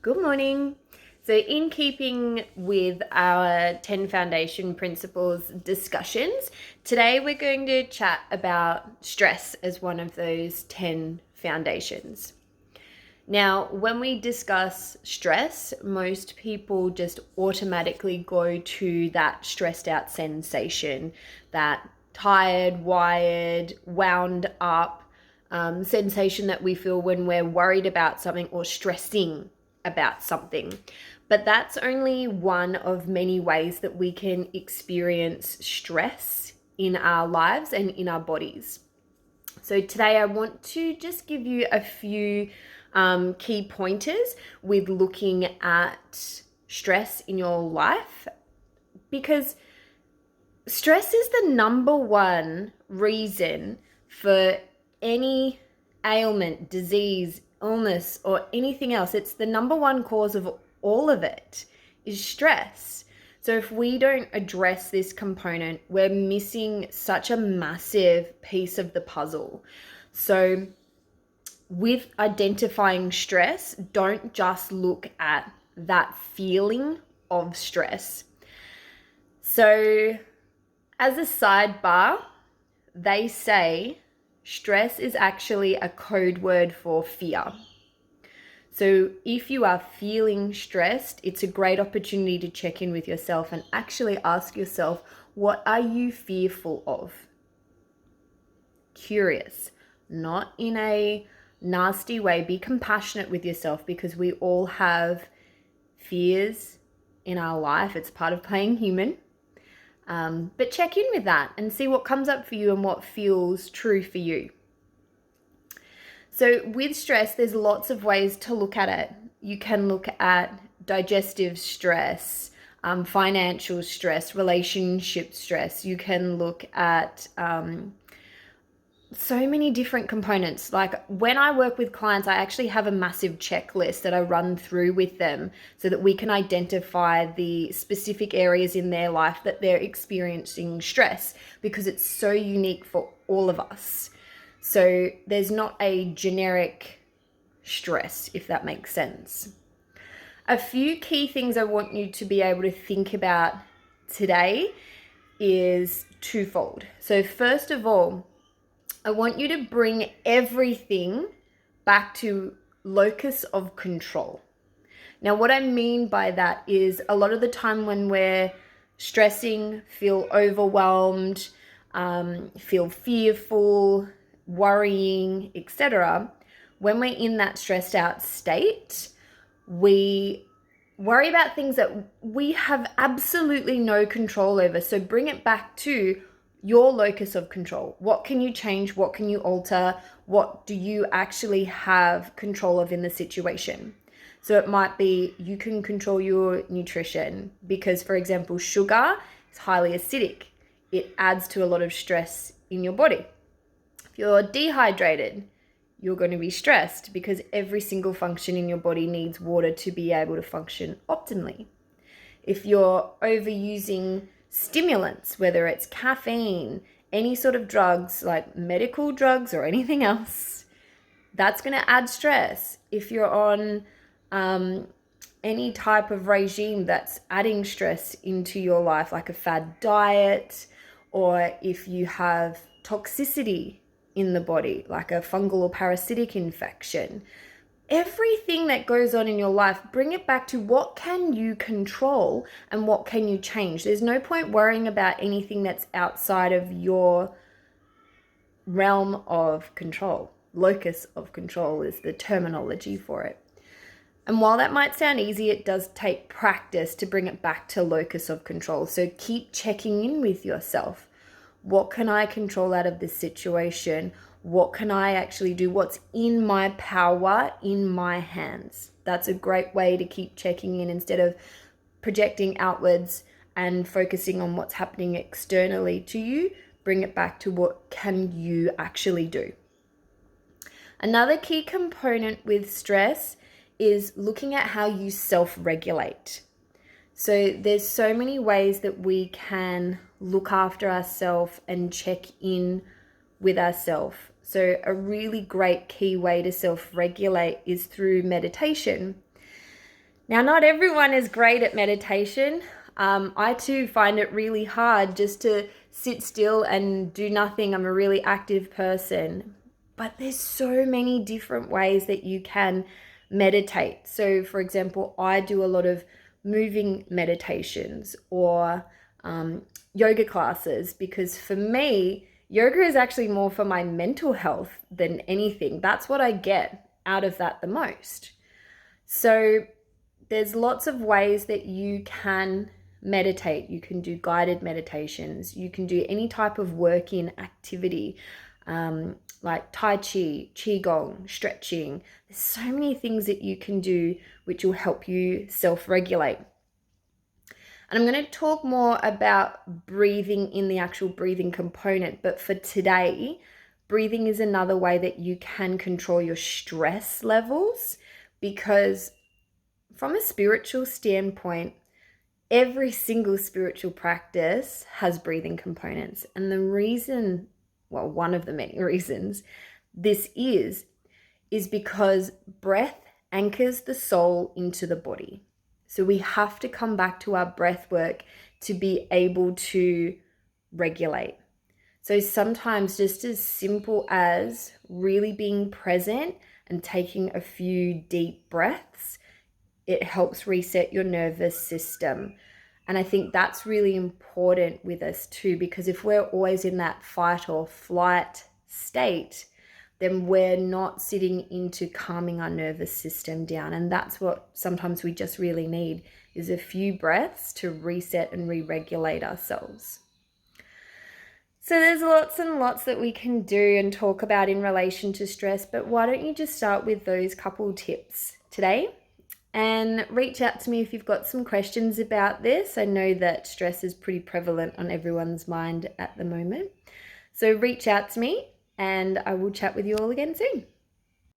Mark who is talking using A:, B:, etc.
A: Good morning. So in keeping with our 10 foundation principles discussions, today we're going to chat about stress as one of those 10 foundations. Now, when we discuss stress, most people just automatically go to that stressed out sensation, that tired, wired, wound up sensation that we feel when we're worried about something or stressing about something. But that's only one of many ways that we can experience stress in our lives and in our bodies. So today I want to just give you a few key pointers with looking at stress in your life, because stress is the number one reason for any ailment, disease, illness, or anything else. It's the number one cause of all of it is stress. So if we don't address this component, we're missing such a massive piece of the puzzle. So with identifying stress, don't just look at that feeling of stress. So as a sidebar, they say stress is actually a code word for fear. So if you are feeling stressed, it's a great opportunity to check in with yourself and actually ask yourself, what are you fearful of? Curious, not in a nasty way. Be compassionate with yourself, because we all have fears in our life. It's part of playing human. But check in with that and see what comes up for you and what feels true for you. So with stress, there's lots of ways to look at it. You can look at digestive stress, financial stress, relationship stress. You can look at so many different components. Like when I work with clients, I actually have a massive checklist that I run through with them so that we can identify the specific areas in their life that they're experiencing stress, because it's so unique for all of us. So there's not a generic stress, if that makes sense. A few key things I want you to be able to think about today is twofold. So first of all, I want you to bring everything back to locus of control. Now, what I mean by that is a lot of the time when we're stressing, feel overwhelmed, feel fearful, worrying, etc., when we're in that stressed out state, we worry about things that we have absolutely no control over. So bring it back to your locus of control. What can you change? What can you alter? What do you actually have control of in the situation? So it might be you can control your nutrition, because, for example, sugar is highly acidic. It adds to a lot of stress in your body. If you're dehydrated, you're going to be stressed because every single function in your body needs water to be able to function optimally. If you're overusing stimulants, whether it's caffeine, any sort of drugs like medical drugs or anything else, that's going to add stress. If you're on any type of regime that's adding stress into your life, like a fad diet, or if you have toxicity in the body, like a fungal or parasitic infection, everything that goes on in your life, bring it back to what can you control and what can you change. There's no point worrying about anything that's outside of your realm of control. Locus of control is the terminology for it. And while that might sound easy, it does take practice to bring it back to locus of control. So keep checking in with yourself. What can I control out of this situation? What can I actually do? What's in my power, in my hands? That's a great way to keep checking in instead of projecting outwards and focusing on what's happening externally to you. Bring it back to what can you actually do. Another key component with stress is looking at how you self-regulate. So there's so many ways that we can look after ourselves and check in with ourselves. So a really great key way to self-regulate is through meditation. Now, not everyone is great at meditation. I too find it really hard just to sit still and do nothing. I'm a really active person. But there's so many different ways that you can meditate. So, for example, I do a lot of moving meditations or yoga classes because for me, yoga is actually more for my mental health than anything. That's what I get out of that the most. So, there's lots of ways that you can meditate. You can do guided meditations. You can do any type of working activity, like Tai Chi, Qigong, stretching. There's so many things that you can do which will help you self-regulate. And I'm going to talk more about breathing in the actual breathing component. But for today, breathing is another way that you can control your stress levels, because from a spiritual standpoint, every single spiritual practice has breathing components. And the reason, well, one of the many reasons this is because breath anchors the soul into the body. So we have to come back to our breath work to be able to regulate. So sometimes just as simple as really being present and taking a few deep breaths, it helps reset your nervous system. And I think that's really important with us too, because if we're always in that fight or flight state, then we're not sitting into calming our nervous system down. And that's what sometimes we just really need, is a few breaths to reset and re-regulate ourselves. So there's lots and lots that we can do and talk about in relation to stress, but why don't you just start with those couple tips today? And reach out to me if you've got some questions about this. I know that stress is pretty prevalent on everyone's mind at the moment. So reach out to me and I will chat with you all again soon.